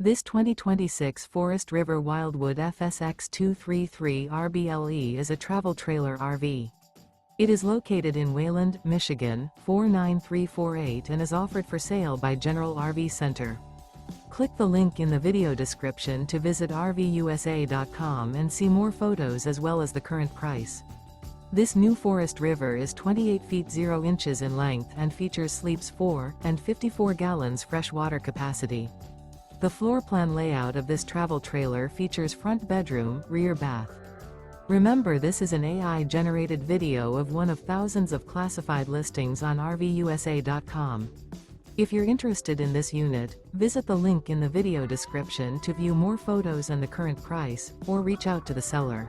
This 2026 Forest River Wildwood FSX 233 RBLE is a travel trailer RV. It is located in Wayland, Michigan, 49348 and is offered for sale by General RV Center. Click the link in the video description to visit RVUSA.com and see more photos as well as the current price. This new Forest River is 28 feet 0 inches in length and features sleeps 4 and 54 gallons fresh water capacity. The floor plan layout of this travel trailer features front bedroom, rear bath. Remember, this is an AI-generated video of one of thousands of classified listings on RVUSA.com. If you're interested in this unit, visit the link in the video description to view more photos and the current price, or reach out to the seller.